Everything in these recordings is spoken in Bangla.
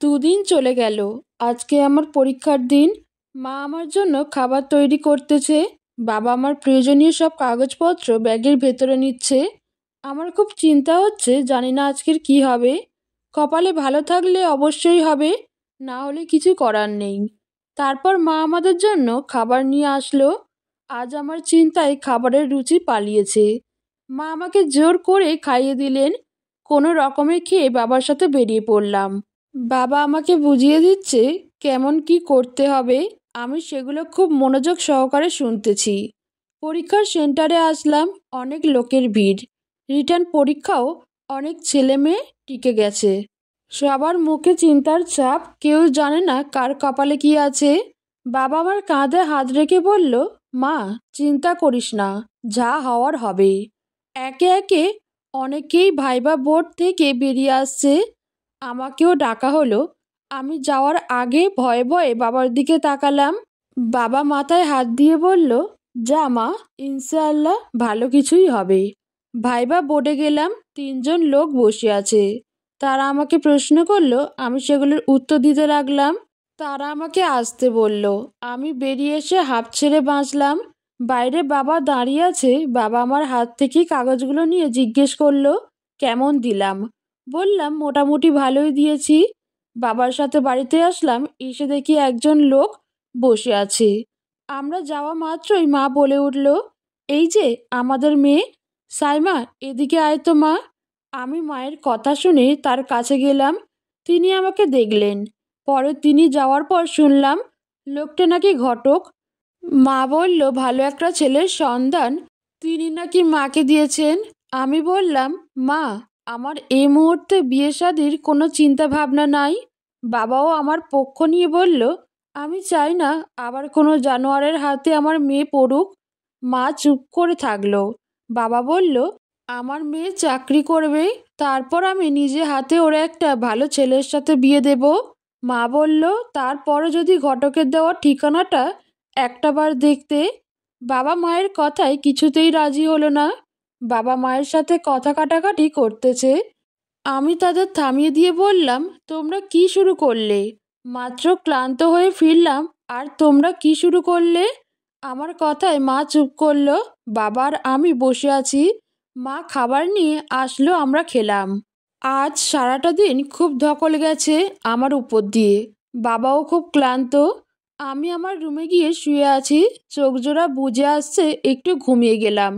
দুদিন চলে গেল। আজকে আমার পরীক্ষার দিন। মা আমার জন্য খাবার তৈরি করতেছে। বাবা আমার প্রয়োজনীয় সব কাগজপত্র ব্যাগের ভেতরে নিচ্ছে। আমার খুব চিন্তা হচ্ছে, জানি না আজকের কি হবে। কপালে ভালো থাকলে অবশ্যই হবে, না হলে কিছু করার নেই। তারপর মা আমাদের জন্য খাবার নিয়ে আসলো। আজ আমার চিন্তায় খাবারের রুচি পালিয়েছে। মা আমাকে জোর করে খাইয়ে দিলেন। কোনো রকমে খেয়ে বাবার সাথে বেরিয়ে পড়লাম। বাবা আমাকে বুঝিয়ে দিচ্ছে কেমন কি করতে হবে। আমি সেগুলো খুব মনোযোগ সহকারে শুনতেছি। পরীক্ষার সেন্টারে আসলাম, অনেক লোকের ভিড়। রিটার্ন পরীক্ষাও, অনেক ছেলে মেয়ে টিকে গেছে। সবার মুখে চিন্তার ছাপ, কেউ জানে না কার কপালে কি আছে। বাবা আমার কাঁধে হাত রেখে বলল, মা চিন্তা করিস না, যা হওয়ার হবে। একে একে অনেকেই ভাইবা বোর্ড থেকে বেরিয়ে আসছে। আমাকেও ডাকা হলো। আমি যাওয়ার আগে ভয়ে ভয়ে বাবার দিকে তাকালাম। বাবা মাথায় হাত দিয়ে বলল, যা মা, ইনশাআল্লাহ ভালো কিছুই হবে। ভাইবা বোর্ডে গেলাম, 3জন লোক বসে আছে। তারা আমাকে প্রশ্ন করলো, আমি সেগুলোর উত্তর দিতে লাগলাম। তারা আমাকে আসতে বলল। আমি বেরিয়ে এসে হাঁপ ছেড়ে বাঁচলাম। বাইরে বাবা দাঁড়িয়ে আছে। বাবা আমার হাত থেকে কাগজগুলো নিয়ে জিজ্ঞেস করলো, কেমন দিলাম? বললাম, মোটামুটি ভালোই দিয়েছি। বাবার সাথে বাড়িতে আসলাম। এসে দেখি একজন লোক বসে আছে। আমরা যাওয়া মাত্রই মা বলে উঠল, এই যে আমাদের মেয়ে সাইমা, এদিকে আয় তো মা। আমি মায়ের কথা শুনে তার কাছে গেলাম। তিনি আমাকে দেখলেন। পরে তিনি যাওয়ার পর শুনলাম লোকটা নাকি ঘটক। মা বলল, ভালো একটা ছেলের সন্ধান তিনি নাকি মাকে দিয়েছেন। আমি বললাম, মা আমার এই মুহূর্তে বিয়ে শাদির কোনো চিন্তা ভাবনা নাই। বাবাও আমার পক্ষ নিয়ে বলল, আমি চাই না আবার কোনো জানোয়ারের হাতে আমার মেয়ে পড়ুক। মা চুপ করে থাকলো। বাবা বলল, আমার মেয়ে চাকরি করবে, তারপর আমি নিজে হাতে ওরা একটা ভালো ছেলের সাথে বিয়ে দেব। মা বলল, তারপরে যদি ঘটকের দেওয়া ঠিকানাটা একটাবার দেখতে। বাবা মায়ের কথায় কিছুতেই রাজি হলো না। বাবা মায়ের সাথে কথা কাটাকাটি করতেছে। আমি তাদের থামিয়ে দিয়ে বললাম, তোমরা কি শুরু করলে? মাত্র ক্লান্ত হয়ে ফিরলাম, আর তোমরা কি শুরু করলে? আমার কথায় মা চুপ করলো। বাবা আর আমি বসে আছি। মা খাবার নিয়ে আসলো, আমরা খেলাম। আজ সারাটা দিন খুব ধকল গেছে আমার উপর দিয়ে। বাবাও খুব ক্লান্ত। আমি আমার রুমে গিয়ে শুয়ে আছি। চোখ জোড়া বুজে আসছে, একটু ঘুমিয়ে গেলাম।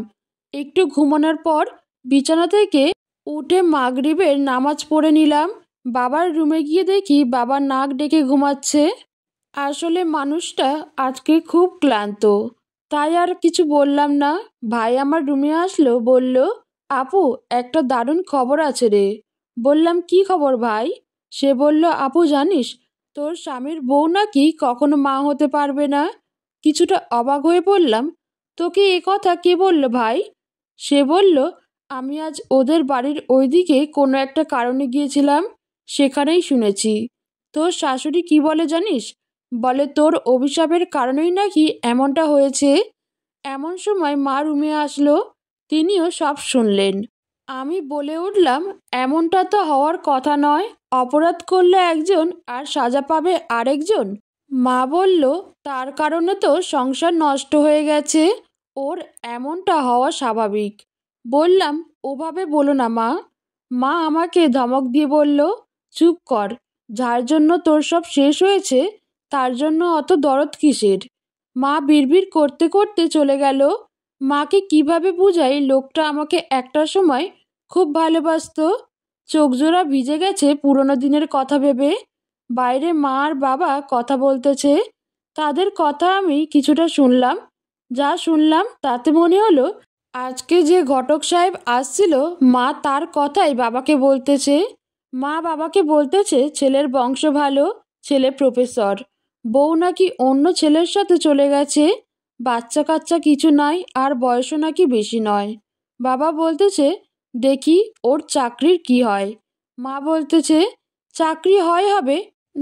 একটু ঘুমানোর পর বিছানা থেকে উঠে মাগরিবের নামাজ পড়ে নিলাম। বাবার রুমে গিয়ে দেখি বাবা নাক ডেকে ঘুমাচ্ছে। আসলে মানুষটা আজকে খুব ক্লান্ত, তাই আর কিছু বললাম না। ভাই আমার রুমে আসলো, বলল, আপু একটা দারুণ খবর আছে রে। বললাম, কি খবর ভাই? সে বলল, আপু জানিস তোর স্বামীর বউ নাকি কখনো মা হতে পারবে না। কিছুটা অবাক হয়ে বললাম, তোকে এ কথা কে বলল ভাই? সে বলল, আমি আজ ওদের বাড়ির ওইদিকে কোনো একটা কারণে গিয়েছিলাম, সেখানেই শুনেছি। তোর শাশুড়ি কি বলে জানিস? বলে তোর অভিশাপের কারণেই নাকি এমনটা হয়েছে। এমন সময় মা রুমে আসলো। তিনিও সব শুনলেন। আমি বলে উঠলাম, এমনটা তো হওয়ার কথা নয়। অপরাধ করলে একজন আর সাজা পাবে আরেকজন। মা বলল, তার কারণে তো সংসার নষ্ট হয়ে গেছে, ওর এমনটা হওয়া স্বাভাবিক। বললাম, ওভাবে বলো না মা। মা আমাকে ধমক দিয়ে বলল, চুপ কর, যার জন্য তোর সব শেষ হয়েছে তার জন্য অত দরদ কিসের? মা বিড়বিড় করতে করতে চলে গেল। মাকে কিভাবে বুঝাই লোকটা আমাকে একটা সময় খুব ভালোবাসতো। চোখজোড়া ভিজে গেছে পুরনো দিনের কথা ভেবে। বাইরে মা আর বাবা কথা বলতেছে। তাদের কথা আমি কিছুটা শুনলাম। যা শুনলাম তাতে মনে হলো আজকে যে ঘটক সাহেব আসছিল, মা তার কথাই বাবাকে বলতেছে। মা বাবাকে বলতেছে ছেলের বংশ ভালো, ছেলে প্রফেসর, বউ নাকি অন্য ছেলের সাথে চলে গেছে, বাচ্চা কাচ্চা কিছু নাই, আর বয়সও নাকি বেশি নয়। বাবা বলতেছে, দেখি ওর চাকরির কি হয়। মা বলতেছে, চাকরি হয় হবে,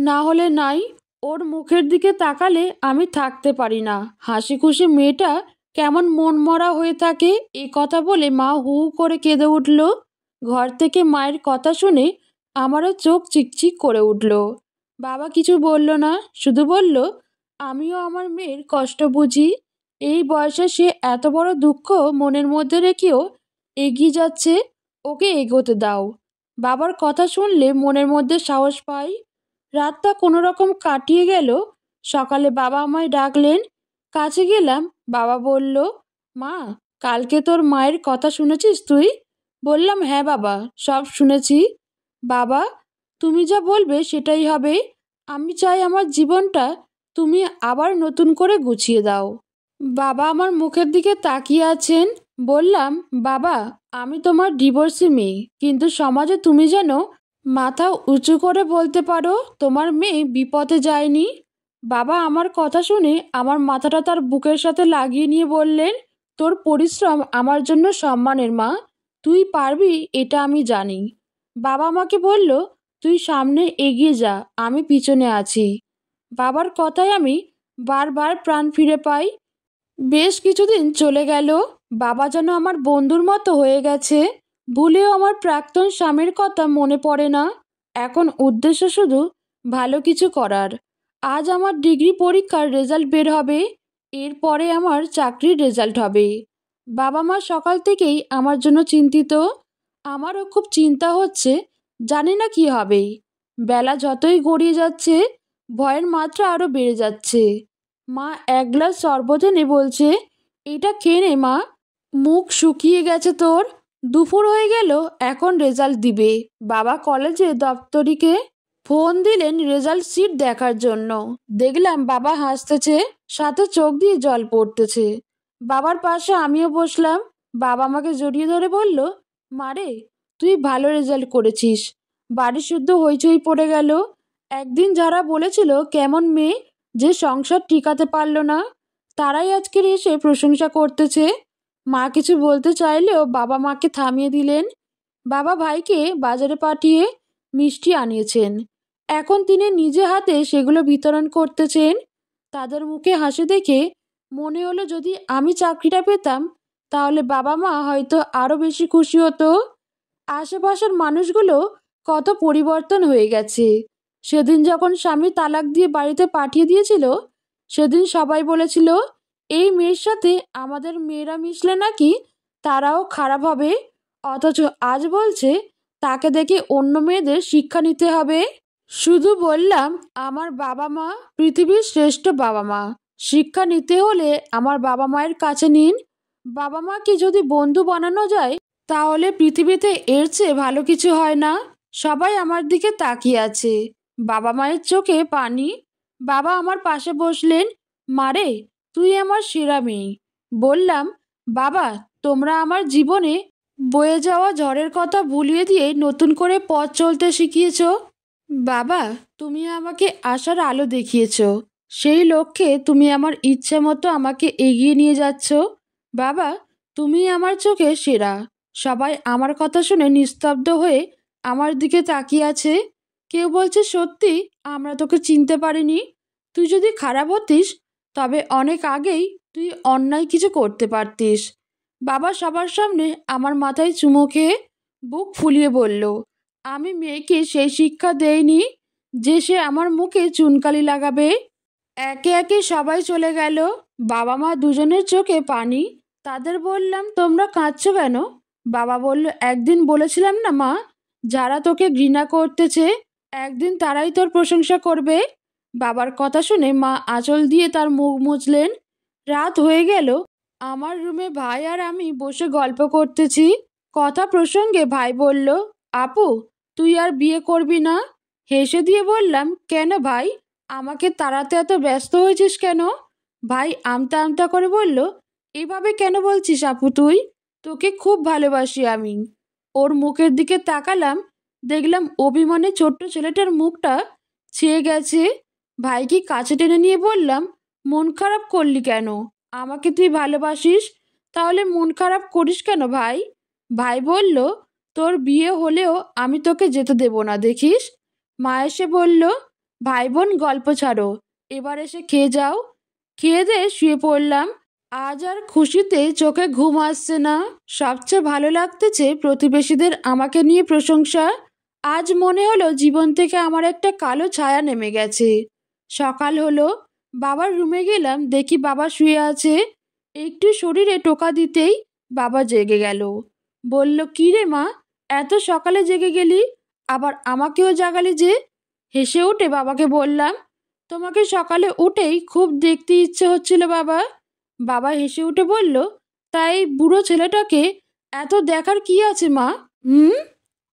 না হলে নাই। ওর মুখের দিকে তাকালে আমি থাকতে পারি না। হাসি খুশি মেয়েটা কেমন মনমরা হয়ে থাকে। এ কথা বলে মা হু হু করে কেঁদে উঠল। ঘর থেকে মায়ের কথা শুনে আমারও চোখ চিকচিক করে উঠল। বাবা কিছু বলল না, শুধু বলল, আমিও আমার মেয়ের কষ্ট বুঝি। এই বয়সে সে এত বড় দুঃখ মনের মধ্যে রেখেও এগিয়ে যাচ্ছে, ওকে এগোতে দাও। বাবার কথা শুনলে মনের মধ্যে সাহস পাই। রাতটা কোনো রকম কাটিয়ে গেল। সকালে বাবা আমায় ডাকলেন, কাছে গেলাম। বাবা বলল, মা, কালকে তোর মায়ের কথা শুনেছিস তুই? বললাম, হ্যাঁ বাবা, সব শুনেছি। বাবা, তুমি যা বলবে সেটাই হবে। আমি চাই আমার জীবনটা তুমি আবার নতুন করে গুছিয়ে দাও। বাবা আমার মুখের দিকে তাকিয়ে আছেন। বললাম, বাবা, আমি তোমার ডিভোর্সি মেয়ে, কিন্তু সমাজে তুমি যেন মাথা উঁচু করে বলতে পারো তোমার মেয়ে বিপথে যায়নি। বাবা আমার কথা শুনে আমার মাথাটা তার বুকের সাথে লাগিয়ে নিয়ে বললেন, তোর পরিশ্রম আমার জন্য সম্মানের মা, তুই পারবি এটা আমি জানি। বাবা আমাকে বলল, তুই সামনে এগিয়ে যা, আমি পিছনে আছি। বাবার কথায় আমি বারবার প্রাণ ফিরে পাই। বেশ কিছুদিন চলে গেল। বাবা যেন আমার বন্ধুর মতো হয়ে গেছে। ভুলেও আমার প্রাক্তন স্বামীর কথা মনে পড়ে না। এখন উদ্দেশ্য শুধু ভালো কিছু করার। আজ আমার ডিগ্রি পরীক্ষার রেজাল্ট বের হবে, এরপরে আমার চাকরির রেজাল্ট হবে। বাবা মা সকাল থেকেই আমার জন্য চিন্তিত। আমারও খুব চিন্তা হচ্ছে, জানি না কি হবে। বেলা যতই গড়িয়ে যাচ্ছে, ভয়ের মাত্রা আরও বেড়ে যাচ্ছে। মা এক গ্লাস শরবত এনে বলছে, এটা খেয়ে নে মা, মুখ শুকিয়ে গেছে তোর। দুপুর হয়ে গেল, এখন রেজাল্ট দিবে। বাবা কলেজে দপ্তরিকে ফোন দিলেন রেজাল্ট শিট দেখার জন্য। দেখলাম বাবা হাসতেছে, সাথে চোখ দিয়ে জল পড়তেছে। বাবার পাশে আমিও বসলাম। বাবা আমাকে জড়িয়ে ধরে বলল, মারে, তুই ভালো রেজাল্ট করেছিস। বাড়ি শুদ্ধ হইচই পড়ে গেল। একদিন যারা বলেছিল কেমন মেয়ে, যে সংসার টিকাতে পারল না, তারাই আজকের এসে প্রশংসা করতেছে। মা কিছু বলতে চাইলেও বাবা মাকে থামিয়ে দিলেন। বাবা ভাইকে বাজারে পাঠিয়ে মিষ্টি আনিয়েছেন। এখন তিনি নিজে হাতে সেগুলো বিতরণ করতেছেন। তাদের মুখে হাসি দেখে মনে হলো, যদি আমি চাকরিটা পেতাম তাহলে বাবা মা হয়তো আরো বেশি খুশি হতো। আশেপাশের মানুষগুলো কত পরিবর্তন হয়ে গেছে। সেদিন যখন স্বামী তালাক দিয়ে বাড়িতে পাঠিয়ে দিয়েছিল, সেদিন সবাই বলেছিল, এই মেয়ের সাথে আমাদের মেয়েরা মিশলে নাকি তারাও খারাপ হবে। অথচ আজ বলছে তাকে দেখে অন্য মেয়েদের শিক্ষা নিতে হবে। শুধু বললাম, আমার বাবা মা পৃথিবীর শ্রেষ্ঠ বাবা মা। শিক্ষা নিতে হলে আমার বাবা মায়ের কাছে নিন। বাবা মাকে যদি বন্ধু বানানো যায়, তাহলে পৃথিবীতে এর চেয়ে ভালো কিছু হয় না। সবাই আমার দিকে তাকিয়ে আছে। বাবা মায়ের চোখে পানি। বাবা আমার পাশে বসলেন। মারে, তুই আমার সেরা মেয়ে। বললাম, বাবা, তোমরা আমার জীবনে বয়ে যাওয়া ঝড়ের কথা ভুলিয়ে দিয়ে নতুন করে পথ চলতে শিখিয়েছ। বাবা, তুমি আমাকে আশার আলো দেখিয়েছ। সেই লক্ষ্যে তুমি আমার ইচ্ছে মতো আমাকে এগিয়ে নিয়ে যাচ্ছ। বাবা, তুমি আমার চোখে সেরা। সবাই আমার কথা শুনে নিস্তব্ধ হয়ে আমার দিকে তাকিয়ে আছে। কেউ বলছে, সত্যি আমরা তোকে চিনতে পারিনি। তুই যদি খারাপ হতিস, তবে অনেক আগেই তুই অন্যায় কিছু করতে পারতিস। বাবা সবার সামনে আমার মাথায় চুমু খেয়ে বুক ফুলিয়ে বলল, আমি মেয়েকে সেই শিক্ষা দেইনি যে সে আমার মুখে চুনকালি লাগাবে। একে একে সবাই চলে গেল। বাবা মা দুজনের চোখে পানি। তাদের বললাম, তোমরা কাঁদছো কেন? বাবা বলল, একদিন বলেছিলাম না মা, যারা তোকে ঘৃণা করতেছে একদিন তারাই তোর প্রশংসা করবে। বাবার কথা শুনে মা আঁচল দিয়ে তার মুখ মুছলেন। রাত হয়ে গেল। আমার রুমে ভাই আর আমি বসে গল্প করতেছি। কথা প্রসঙ্গে ভাই বলল, আপু, তুই আর বিয়ে করবি না? হেসে দিয়ে বললাম, কেন ভাই, আমাকে তাড়াতে এত ব্যস্ত হয়েছিস কেন? ভাই আমতা আমতা করে বলল, এভাবে কেন বলছিস আপু তুই? তোকে খুব ভালোবাসি আমি। ওর মুখের দিকে তাকালাম, দেখলাম অভিমানে ছোট্ট ছেলেটার মুখটা ছেয়ে গেছে। ভাইকে কাছে টেনে নিয়ে বললাম, মন খারাপ করলি কেন? আমাকে তুই ভালোবাসিস, তাহলে মন খারাপ করিস কেন ভাই? ভাই বলল, তোর বিয়ে হলেও আমি তোকে যেতে দেব না, দেখিস। মা এসে বলল, ভাই বোন গল্প ছাড়ো, এবার এসে খেয়ে যাও। খেয়ে দিয়ে শুয়ে পড়লাম। আজ আর খুশিতে চোখে ঘুম আসছে না। সবচেয়ে ভালো লাগতেছে প্রতিবেশীদের আমাকে নিয়ে প্রশংসা। আজ মনে হলো জীবন থেকে আমার একটা কালো ছায়া নেমে গেছে। সকাল হলো, বাবার রুমে গেলাম, দেখি বাবা শুয়ে আছে। একটু শরীরে টোকা দিতেই বাবা জেগে গেল। বলল, "কি রে মা, এত সকালে জেগে গেলি? আবার আমাকেও জাগালি যে?" হেসে উঠে বাবাকে বললাম, "তোমাকে সকালে উঠেই খুব দেখতে ইচ্ছে হচ্ছিল বাবা।" বাবা হেসে উঠে বলল, "তাই বুড়ো ছেলেটাকে এত দেখার কি আছে মা?" হুম।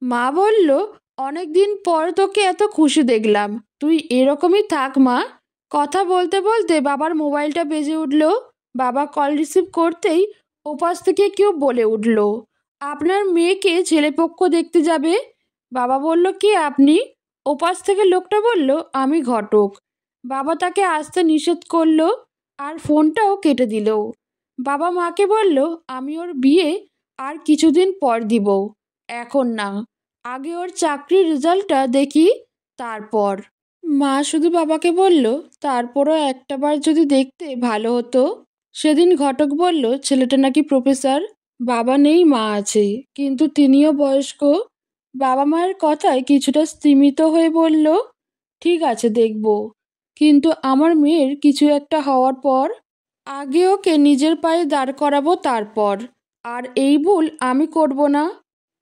মা বলল, "অনেক দিন পর তোকে এত খুশি দেখলাম, তুই এরকমই থাক মা।" কথা বলতে বলতে বাবার মোবাইলটা বেজে উঠল। বাবা কল রিসিভ করতেই ওপাশ থেকে কেউ বলে উঠল, "আপনার মেয়েকে ছেলেপক্ষ দেখতে যাবে।" বাবা বলল, "কে আপনি?" ওপাশ থেকে লোকটা বলল, "আমি ঘটক।" বাবা তাকে আসতে নিষেধ করলো আর ফোনটাও কেটে দিল। বাবা মাকে বলল, "আমি ওর বিয়ে আর কিছুদিন পর দিব, এখন না, আগে ওর চাকরির রেজাল্টটা দেখি, তারপর।" মা শুধু বাবাকে বলল, "তারপরও একটাবার যদি দেখতে ভালো হতো।" সেদিন ঘটক বলল, ছেলেটা নাকি প্রফেসর। বাবা নেই, মা আছে, কিন্তু তিনিও বয়স্ক। বাবা মায়ের কথায় কিছুটা স্তিমিত হয়ে বলল, "ঠিক আছে, দেখব, কিন্তু আমার মেয়ের কিছু একটা হওয়ার পর। আগে ওকে নিজের পায়ে দাঁড় করাবো, তারপর। আর এই ভুল আমি করব না।"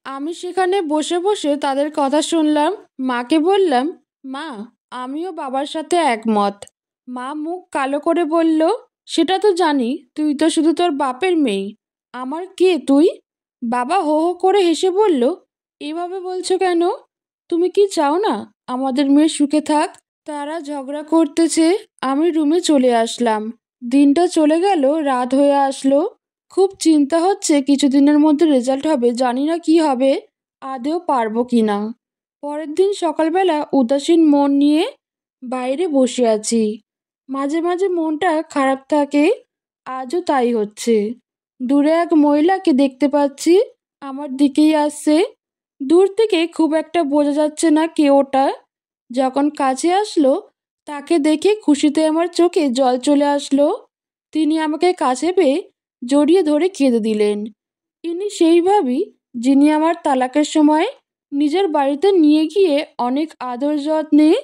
আমি সেখানে বসে বসে তাদের কথা শুনলাম। মাকে বললাম, "মা, আমিও বাবার সাথে একমত।" মা মুখ কালো করে বলল, "সেটা তো জানি, তুই তো শুধু তোর বাপের মেয়ে, আমার কে তুই?" বাবা হো হো করে হেসে বলল, "এভাবে বলছো কেন? তুমি কি চাও না আমাদের মেয়ে সুখে থাক?" তারা ঝগড়া করতেছে, আমি রুমে চলে আসলাম। দিনটা চলে গেল, রাত হয়ে আসলো। খুব চিন্তা হচ্ছে, কিছুদিনের মধ্যে রেজাল্ট হবে, জানি না কি হবে, আদেও পারবো কি না। পরের দিন সকালবেলা উদাসীন মন নিয়ে বাইরে বসে আছি। মাঝে মাঝে মনটা খারাপ থাকে, আজও তাই হচ্ছে। দূরে এক মহিলাকে দেখতে পাচ্ছি, আমার দিকেই আসছে। দূর থেকে খুব একটা বোঝা যাচ্ছে না কে ওটা। যখন কাছে আসলো, তাকে দেখে খুশিতে আমার চোখে জল চলে আসলো। তিনি আমাকে কাছে পেয়ে জড়িয়ে ধরে কেঁদে দিলেন। ইনি সেই ভাবি, যিনি আমার তালাকের সময় নিজের বাড়িতে নিয়ে গিয়ে অনেক আদর যত্নে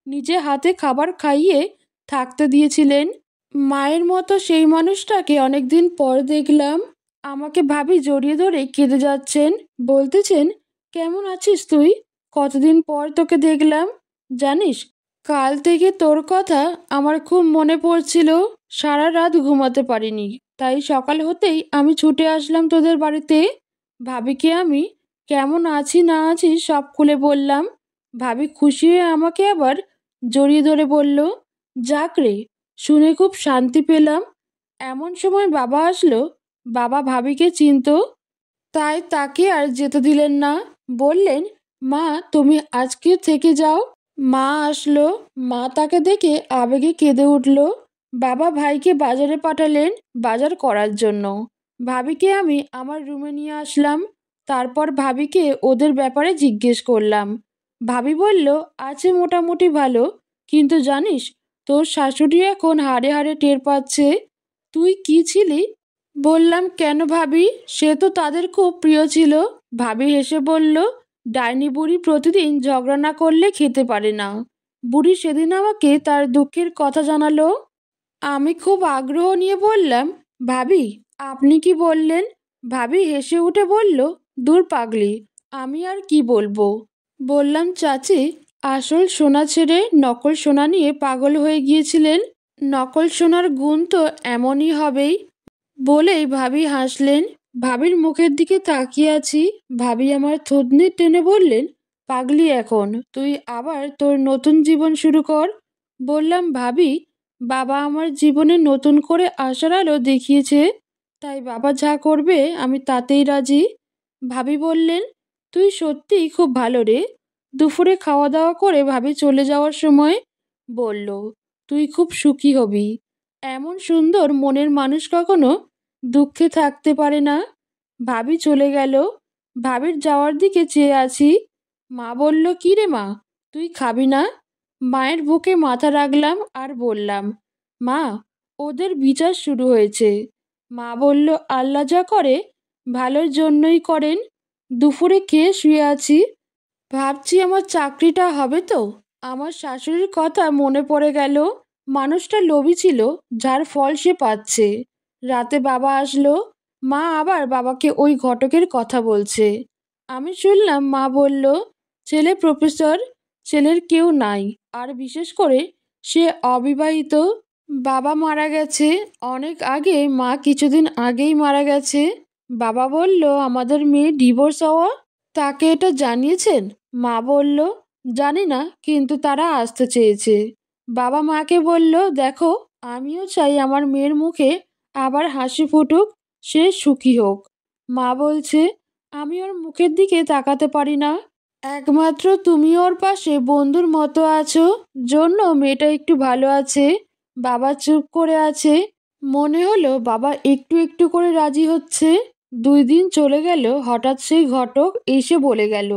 নিজে হাতে খাবার খাইয়ে থাকতে দিয়েছিলেন। মায়ের মতো সেই মানুষটাকে অনেকদিন পর দেখলাম। আমাকে ভাবি জড়িয়ে ধরে কেঁদে যাচ্ছেন, বলতেছেন, "কেমন আছিস তুই? কতদিন পর তোকে দেখলাম। জানিস, কাল থেকে তোর কথা আমার খুব মনে পড়ছিল, সারা রাত ঘুমাতে পারিনি, তাই সকাল হতেই আমি ছুটে আসলাম তোদের বাড়িতে।" ভাবিকে আমি কেমন আছি না আছি সব খুলে বললাম। ভাবি খুশি হয়ে আমাকে আবার জড়িয়ে ধরে বলল, "যাক রে, শুনে খুব শান্তি পেলাম।" এমন সময় বাবা আসলো। বাবা ভাবিকে চিনতো, তাই তাকে আর যেতে দিলেন না। বললেন, "মা, তুমি আজকে থেকে যাও।" মা আসলো। মা তাকে দেখে আবেগে কেঁদে উঠল। বাবা ভাইকে বাজারে পাঠালেন বাজার করার জন্য। ভাবিকে আমি আমার রুমে নিয়ে আসলাম। তারপর ভাবিকে ওদের ব্যাপারে জিজ্ঞেস করলাম। ভাবি বলল, "আছে মোটামুটি ভালো, কিন্তু জানিস, তোর শাশুড়ি এখন হাড়ে হাড়ে টের পাচ্ছে তুই কি ছিলি।" বললাম, "কেন ভাবি? সে তো তাদের খুব প্রিয় ছিল।" ভাবি হেসে বলল, "ডাইনি বুড়ি প্রতিদিন ঝগড়া না করলে খেতে পারে না। বুড়ি সেদিন আমাকে তার দুঃখের কথা জানালো।" আমি খুব আগ্রহ নিয়ে বললাম, "ভাবি, আপনি কি বললেন?" ভাবি হেসে উঠে বলল, "দূর পাগলি, আমি আর কি বলবো।" বললাম, "চাচি, আসল সোনা ছেড়ে নকল সোনা নিয়ে পাগল হয়ে গিয়েছিলেন। নকল সোনার গুণ তো এমনই হবেই।" বলেই ভাবি হাসলেন। ভাবির মুখের দিকে তাকিয়ে আছি। ভাবি আমার থুতনি টেনে বললেন, "পাগলি, এখন তুই আবার তোর নতুন জীবন শুরু কর।" বললাম, "ভাবি, বাবা আমার জীবনে নতুন করে আশার আলো দেখিয়েছে, তাই বাবা যা করবে আমি তাতেই রাজি।" ভাবি বললেন, "তুই সত্যিই খুব ভালো রে।" দুপুরে খাওয়া দাওয়া করে ভাবি চলে যাওয়ার সময় বলল, "তুই খুব সুখী হবি। এমন সুন্দর মনের মানুষ কখনো দুঃখে থাকতে পারে না।" ভাবি চলে গেল। ভাবির যাওয়ার দিকে চেয়ে আছি। মা বলল, "কি রে মা, তুই খাবি না?" মায়ের বুকে মাথা রাখলাম আর বললাম, "মা, ওদের বিচার শুরু হয়েছে।" মা বলল, "আল্লাহ যা করে ভালোর জন্যই করেন।" দুপুরে খেয়ে শুয়ে আছি। ভাবছি আমার চাকরিটা হবে তো। আমার শাশুড়ির কথা মনে পড়ে গেল। মানুষটা লোভী ছিল, যার ফল সে পাচ্ছে। রাতে বাবা আসলো। মা আবার বাবাকে ওই ঘটকের কথা বলছে। আমি শুনলাম মা বলল, ছেলে প্রফেসর, ছেলের কেউ নাই, আর বিশেষ করে সে অবিবাহিত। বাবা মারা গেছে অনেক আগে, মা কিছুদিন আগেই মারা গেছে। বাবা বলল আমাদের মেয়ে ডিভোর্স হওয়া। তাকে এটা জানিয়েছেন? মা বলল, জানি না, কিন্তু তারা আসতে চেয়েছে। বাবা মাকে বলল, দেখো, আমিও চাই আমার মেয়ের মুখে আবার হাসি ফুটুক, সে সুখী হোক। মা বলছে, আমি ওর মুখের দিকে তাকাতে পারি না। একমাত্র তুমি ওর পাশে বন্ধুর মতো আছো, জন্য মেয়েটা একটু ভালো আছে। বাবা চুপ করে আছে। মনে হলো বাবা একটু একটু করে রাজি হচ্ছে। 2 দিন চলে গেল, হঠাৎ সেই ঘটক এসে বলে গেল,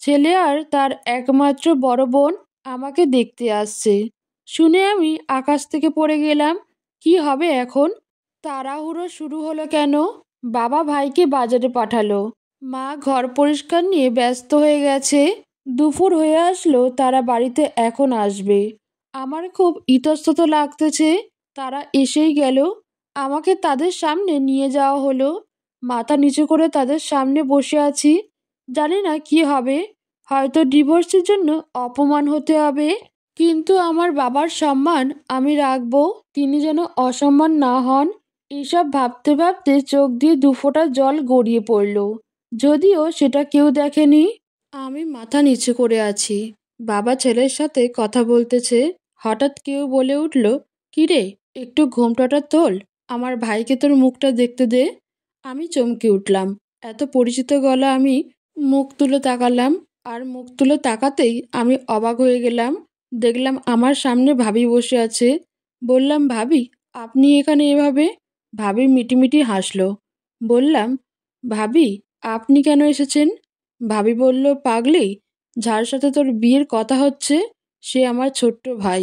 ছেলে আর তার একমাত্র বড় বোন আমাকে দেখতে আসছে। শুনে আমি আকাশ থেকে পড়ে গেলাম। কি হবে এখন? তাড়াহুড়ো শুরু হলো কেন? বাবা ভাইকে বাজারে পাঠালো। মা ঘর পরিষ্কার নিয়ে ব্যস্ত হয়ে গেছে। দুপুর হয়ে আসলো, তারা বাড়িতে এখন আসবে। আমার খুব ইতস্তত লাগতেছে। তারা এসেই গেল। আমাকে তাদের সামনে নিয়ে যাওয়া হলো। মাথা নিচু করে তাদের সামনে বসে আছি। জানি না কি হবে। হয়তো ডিভোর্সের জন্য অপমান হতে হবে, কিন্তু আমার বাবার সম্মান আমি রাখবো, তিনি যেন অসম্মান না হন। এসব ভাবতে ভাবতে চোখ দিয়ে 2 ফোঁটা জল গড়িয়ে পড়ল। যদিও সেটা কেউ দেখেনি। আমি মাথা নিচু করে আছি। বাবা ছেলের সাথে কথা বলতেছে। হঠাৎ কেউ বলে উঠল, কিরে, একটু ঘোমটাটা তোল, আমার ভাইকে তোর মুখটা দেখতে দে। আমি চমকে উঠলাম। এত পরিচিত গলা। আমি মুখ তুলে তাকালাম, আর মুখ তুলে তাকাতেই আমি অবাক হয়ে গেলাম। দেখলাম আমার সামনে ভাবি বসে আছে। বললাম, ভাবি, আপনি এখানে এভাবে? ভাবি মিটিমিটি হাসলো। বললাম, ভাবি, আপনি কেন এসেছেন? ভাবি বলল, পাগলি, যার সাথে তোর বিয়ের কথা হচ্ছে সে আমার ছোট্ট ভাই।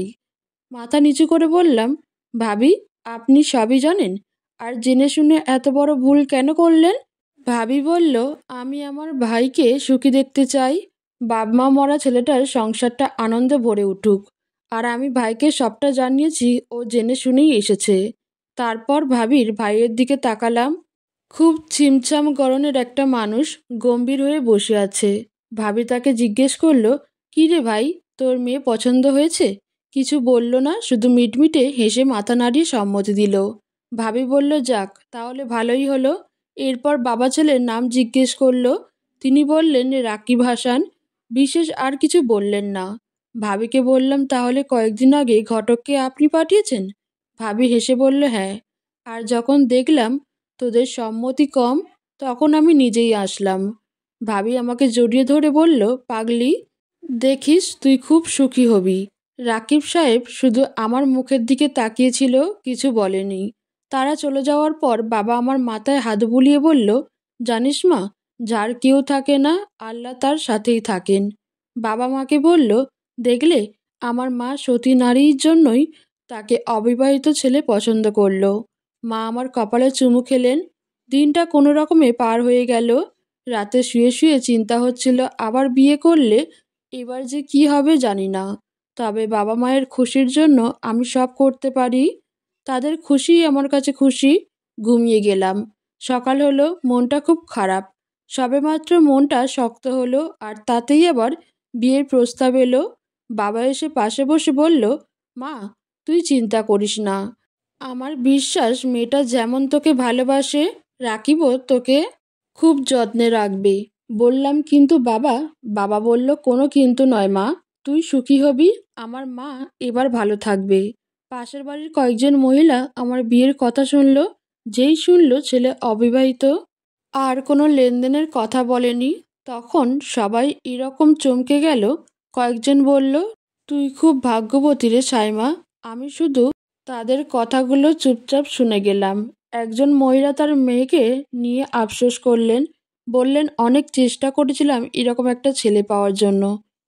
মাথা নিচু করে বললাম, ভাবি, আপনি সবই জানেন, আর জেনে শুনে এত বড় ভুল কেন করলেন? ভাবি বলল, আমি আমার ভাইকে সুখী দেখতে চাই। বাপ মা মরা ছেলেটার সংসারটা আনন্দে ভরে উঠুক। আর আমি ভাইকে সবটা জানিয়েছি, ও জেনে শুনেই এসেছে। তারপর ভাবির ভাইয়ের দিকে তাকালাম। খুব ছিমছাম গড়নের একটা মানুষ গম্ভীর হয়ে বসে আছে। ভাবি তাকে জিজ্ঞেস করলো, কি রে ভাই, তোর মেয়ে পছন্দ হয়েছে? কিছু বলল না, শুধু মিটমিটে হেসে মাথা নাড়িয়ে সম্মতি দিল। ভাবি বলল, যাক, তাহলে ভালোই হলো। এরপর বাবা ছেলের নাম জিজ্ঞেস করলো। তিনি বললেন রাকিব হাসান। বিশেষ আর কিছু বললেন না। ভাবিকে বললাম, তাহলে কয়েকদিন আগে ঘটককে আপনি পাঠিয়েছেন? ভাবি হেসে বলল, হ্যাঁ। আর যখন দেখলাম তোদের সম্মতি কম, তখন আমি নিজেই আসলাম। ভাবি আমাকে জড়িয়ে ধরে বলল, পাগলি, দেখিস তুই খুব সুখী হবি। রাকিব সাহেব শুধু আমার মুখের দিকে তাকিয়েছিল, কিছু বলেনি। তারা চলে যাওয়ার পর বাবা আমার মাথায় হাত বুলিয়ে বলল, জানিস মা, যার কেউ থাকে না, আল্লাহ তার সাথেই থাকেন। বাবা মাকে বলল, দেখলে, আমার মা সতী নারীর জন্যই তাকে অবিবাহিত ছেলে পছন্দ করলো। মা আমার কপালে চুমু খেলেন। দিনটা কোনো রকমে পার হয়ে গেল। রাতে শুয়ে শুয়ে চিন্তা হচ্ছিল, আবার বিয়ে করলে এবার যে কি হবে জানি না। তবে বাবা মায়ের খুশির জন্য আমি সব করতে পারি। তাদের খুশিই আমার কাছে খুশি। ঘুমিয়ে গেলাম। সকাল হলো, মনটা খুব খারাপ। সবেমাত্র মনটা শক্ত হলো, আর তাতেই আবার বিয়ের প্রস্তাব এলো। বাবা এসে পাশে বসে বলল, মা, তুই চিন্তা করিস না। আমার বিশ্বাস মেয়েটা যেমন তোকে ভালোবাসে, রাকিবও তোকে খুব যত্নে রাখবে। বললাম, কিন্তু বাবা? বাবা বলল, কোনো কিন্তু নয় মা, তুই সুখী হবি, আমার মা এবার ভালো থাকবে। পাশের বাড়ির কয়েকজন মহিলা আমার বিয়ের কথা শুনল। যেই শুনল ছেলে অবিবাহিত, আর কোনো লেনদেনের কথা বলেনি, তখন সবাই এরকম চমকে গেল। কয়েকজন বলল, তুই খুব ভাগ্যবতী রে সাইমা। আমি শুধু তাদের কথাগুলো চুপচাপ শুনে গেলাম। একজন মহিলা তার মেয়েকে নিয়ে আফসোস করলেন। বললেন, অনেক চেষ্টা করেছিলাম এরকম একটা ছেলে পাওয়ার জন্য,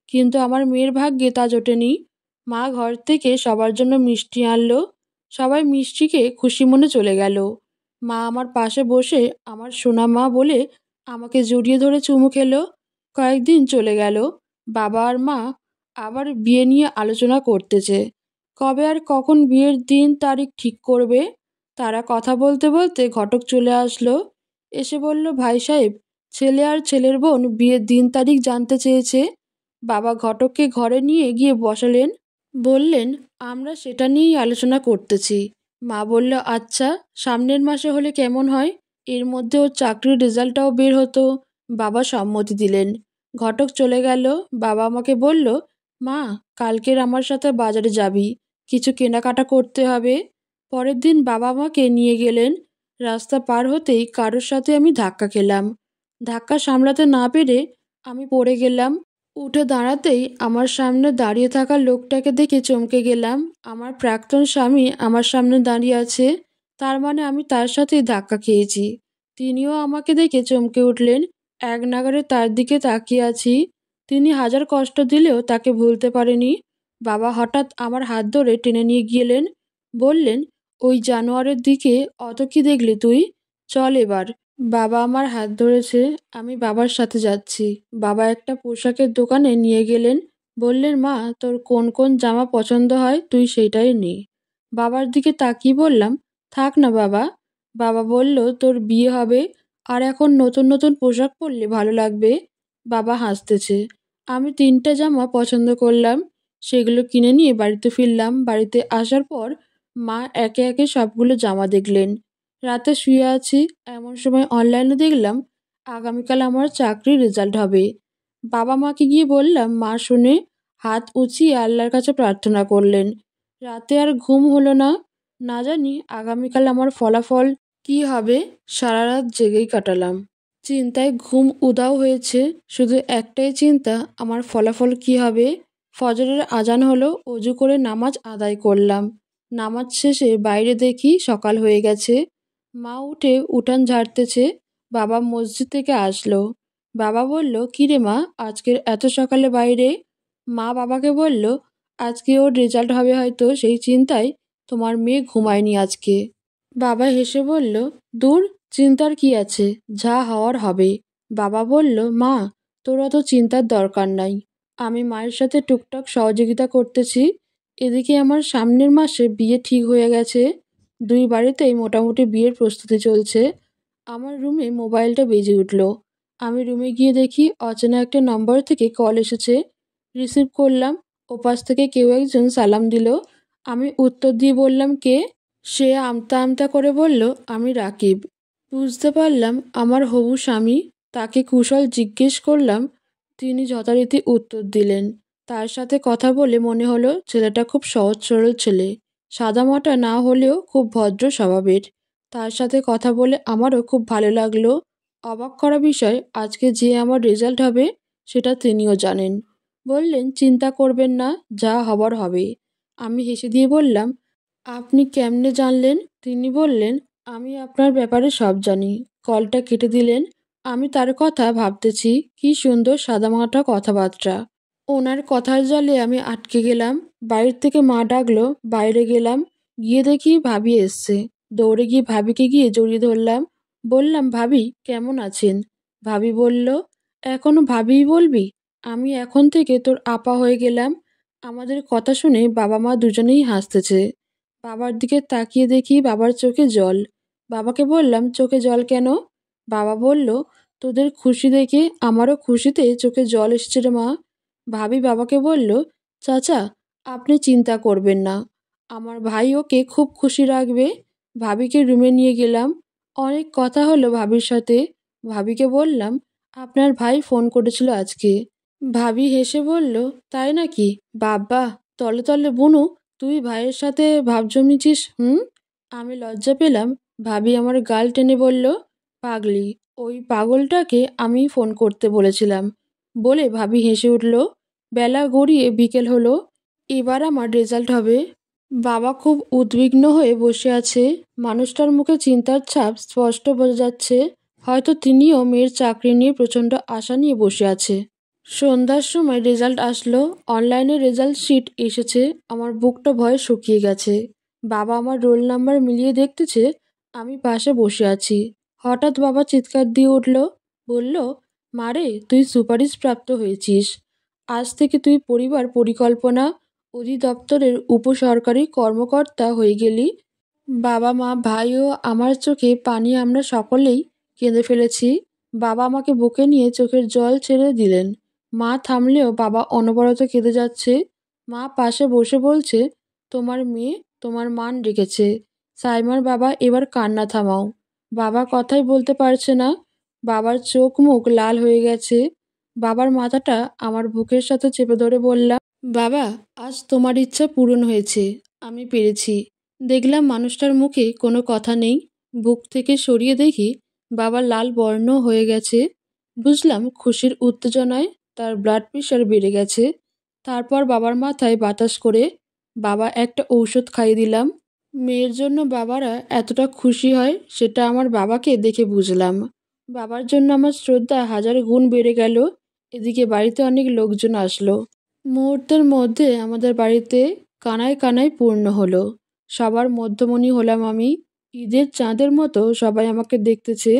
কিন্তু আমার মেয়ের ভাগ্যে তা জোটেনি। মা ঘর থেকে সবার জন্য মিষ্টি আনলো। সবাই মিষ্টিকে খুশি মনে চলে গেল। মা আমার পাশে বসে আমার সোনা মা বলে আমাকে জড়িয়ে ধরে চুমু খেলো। কয়েকদিন চলে গেল। বাবা আর মা আবার বিয়ে নিয়ে আলোচনা করতেছে। কবে আর কখন বিয়ের দিন তারিখ ঠিক করবে। তারা কথা বলতে বলতে ঘটক চলে আসলো। এসে বলল, ভাই সাহেব, ছেলে আর ছেলের বোন বিয়ের দিন তারিখ জানতে চেয়েছে। বাবা ঘটককে ঘরে নিয়ে গিয়ে বসালেন। বললেন, আমরা সেটা নিয়েই আলোচনা করতেছি। মা বলল, আচ্ছা, সামনের মাসে হলে কেমন হয়? এর মধ্যে ওর চাকরির রেজাল্টটাও বের হতো। বাবা সম্মতি দিলেন। ঘটক চলে গেল। বাবা আমাকে বলল, মা, কালকের আমার সাথে বাজারে যাবি, কিছু কেনাকাটা করতে হবে। পরের দিন বাবা আমাকে নিয়ে গেলেন। রাস্তা পার হতেই কারোর সাথে আমি ধাক্কা খেলাম। ধাক্কা সামলাতে না পেরে আমি পড়ে গেলাম। উঠে দাঁড়াতেই আমার সামনে দাঁড়িয়ে থাকা লোকটাকে দেখে চমকে গেলাম। আমার প্রাক্তন স্বামী আমার সামনে দাঁড়িয়ে আছে। তার মানে আমি তার সাথেই ধাক্কা খেয়েছি। তিনিও আমাকে দেখে চমকে উঠলেন। এক নাগাড়ে তার দিকে তাকিয়ে আছি। তিনি হাজার কষ্ট দিলেও তাকে ভুলতে পারেনি। বাবা হঠাৎ আমার হাত ধরে টেনে নিয়ে গেলেন। বললেন, ওই জানোয়ারের দিকে অত কি দেখলি তুই? চল এবার। বাবা আমার হাত ধরেছে। আমি বাবার সাথে যাচ্ছি। বাবা একটা পোশাকের দোকানে নিয়ে গেলেন। বললেন, মা, তোর কোন কোন জামা পছন্দ হয় তুই সেইটাই নে। বাবার দিকে তাকিয়ে বললাম, থাক না বাবা। বাবা বলল, তোর বিয়ে হবে, আর এখন নতুন নতুন পোশাক পরলে ভালো লাগবে। বাবা হাসতেছে। আমি 3টে জামা পছন্দ করলাম। সেগুলো কিনে নিয়ে বাড়িতে ফিরলাম। বাড়িতে আসার পর মা একে একে সবগুলো জামা দেখলেন। রাতে শুয়ে আছি, এমন সময় অনলাইনে দেখলাম আগামীকাল আমার চাকরির রেজাল্ট হবে। বাবা মাকে গিয়ে বললাম। মা শুনে হাত উঁচিয়ে আল্লাহর কাছে প্রার্থনা করলেন। রাতে আর ঘুম হলো না। না জানি আগামীকাল আমার ফলাফল কি হবে। সারা রাত জেগেই কাটালাম। চিন্তায় ঘুম উধাও হয়েছে। শুধু একটাই চিন্তা, আমার ফলাফল কি হবে। ফজরের আজান হলো, অজু করে নামাজ আদায় করলাম। নামাজ শেষে বাইরে দেখি সকাল হয়ে গেছে। মা উঠে উঠান ঝাড়তেছে। বাবা মসজিদ থেকে আসলো। বাবা বলল, কিরে মা, আজকের এত সকালে বাইরে? মা বাবাকে বলল, আজকে ওর রেজাল্ট হবে হয়তো, সেই চিন্তায় তোমার মেয়ে ঘুমায়নি আজকে। বাবা হেসে বলল, দূর, চিন্তার কি আছে, যা হওয়ার হবে। বাবা বলল, মা, তোর অত চিন্তার দরকার নাই। আমি মায়ের সাথে টুকটাক সহযোগিতা করতেছি। এদিকে আমার সামনের মাসে বিয়ে ঠিক হয়ে গেছে। দুই বাড়িতেই মোটামুটি বিয়ের প্রস্তুতি চলছে। আমার রুমে মোবাইলটা বেজে উঠল। আমি রুমে গিয়ে দেখি অচেনা একটা নম্বর থেকে কল এসেছে। রিসিভ করলাম। ওপাশ থেকে কেউ একজন সালাম দিল। আমি উত্তর দিয়ে বললাম, কে? সে আমতা আমতা করে বলল, আমি রাকিব। বুঝতে পারলাম আমার হবু স্বামী। তাকে কুশল জিজ্ঞেস করলাম। তিনি যথারীতি উত্তর দিলেন। তার সাথে কথা বলে মনে হলো ছেলেটা খুব সহজ সরল ছেলে, সাদামাটা না হলেও খুব ভদ্র স্বভাবের। তার সাথে কথা বলে আমারও খুব ভালো লাগলো। অবাক করা বিষয়, আজকে যে আমার রেজাল্ট হবে সেটা তিনিও জানেন। বললেন, চিন্তা করবেন না, যা হবার হবে। আমি হেসে দিয়ে বললাম, আপনি কেমনে জানলেন? তিনি বললেন, আমি আপনার ব্যাপারে সব জানি। কলটা কেটে দিলেন। আমি তার কথা ভাবতেছি, কি সুন্দর সাদামাটা কথাবার্তা। ওনার কথার জালে আমি আটকে গেলাম। বাইরে থেকে মা ডাকলো। বাইরে গেলাম। গিয়ে দেখি ভাবি এসছে। দৌড়ে গিয়ে ভাবিকে গিয়ে জড়িয়ে ধরলাম। বললাম, ভাবি কেমন আছেন? ভাবি বলল, এখনো ভাবিই বলবি? আমি এখন থেকে তোর আপা হয়ে গেলাম। আমাদের কথা শুনে বাবা মা দুজনেই হাসতেছে। বাবার দিকে তাকিয়ে দেখি বাবার চোখে জল। বাবাকে বললাম, চোখে জল কেন? বাবা বলল, তোদের খুশি দেখে আমারও খুশিতে চোখে জল এসেছে রে মা। ভাবি বাবাকে বলল, চাচা, আপনি চিন্তা করবেন না, আমার ভাই ওকে খুব খুশি রাখবে। ভাবিকে রুমে নিয়ে গেলাম। অনেক কথা হলো ভাবির সাথে। ভাবিকে বললাম, আপনার ভাই ফোন করেছিল আজকে। ভাবি হেসে বলল, তাই নাকি? বাবা, তলে তলে বুনু, তুই ভাইয়ের সাথে ভাব জমিয়েছিস? হুম। আমি লজ্জা পেলাম। ভাবি আমার গাল টেনে বলল, পাগলি, ওই পাগলটাকে আমি ফোন করতে বলেছিলাম। বলে ভাবি হেসে উঠল। বেলা গড়িয়ে বিকেল হলো। এবার আমার রেজাল্ট হবে। বাবা খুব উদ্বিগ্ন হয়ে বসে আছে। মানুষটার মুখে চিন্তার ছাপ স্পষ্ট বোঝা যাচ্ছে। হয়তো তিনিও মেয়ের চাকরি নিয়ে প্রচণ্ড আশা নিয়ে বসে আছে। সন্ধ্যার সময় রেজাল্ট আসলো। অনলাইনে রেজাল্ট শিট এসেছে। আমার বুকটা ভয়ে শুকিয়ে গেছে। বাবা আমার রোল নাম্বার মিলিয়ে দেখতেছে। আমি পাশে বসে আছি। হঠাৎ বাবা চিৎকার দিয়ে উঠল। বলল, মারে, তুই সুপারিশ প্রাপ্ত হয়েছিস। আজ থেকে তুই পরিবার পরিকল্পনা অধিদপ্তরের উপসরকারি কর্মকর্তা হয়ে গেলি। বাবা মা ভাই ও আমার চোখে পানি, আমরা সকলেই কেঁদে ফেলেছি। বাবা আমাকে বুকে নিয়ে চোখের জল ছেড়ে দিলেন। মা থামলেও বাবা অনবরত কেঁদে যাচ্ছে। মা পাশে বসে বলছে, তোমার মেয়ে তোমার মান রেখেছে। সাইমার বাবা, এবার কান্না থামাও। বাবা কথাই বলতে পারছে না। বাবার চোখ মুখ লাল হয়ে গেছে। বাবার মাথাটা আমার বুকের সাথে চেপে ধরে বললাম, বাবা, আজ তোমার ইচ্ছা পূরণ হয়েছে। আমি পেরেছি। দেখলাম মানুষটার মুখে কোনো কথা নেই। বুক থেকে সরিয়ে দেখি বাবা লাল বর্ণ হয়ে গেছে। বুঝলাম খুশির উত্তেজনায় তার ব্লাড প্রেশার বেড়ে গেছে। তারপর বাবার মাথায় বাতাস করে বাবা একটা ঔষধ খাইয়ে দিলাম। মেয়ের জন্য বাবারা এতটা খুশি হয় সেটা আমার বাবাকে দেখে বুঝলাম। বাবার জন্য আমার শ্রদ্ধা হাজার গুণ বেড়ে গেল। এদিকে বাড়িতে অনেক লোকজন আসলো। মুহূর্তের মধ্যে আমাদের বাড়িতে কানায় কানায় পূর্ণ হলো। সবার মধ্যমণি হলাম আমি। ঈদের চাঁদের মতো সবাই আমাকে দেখতেছে।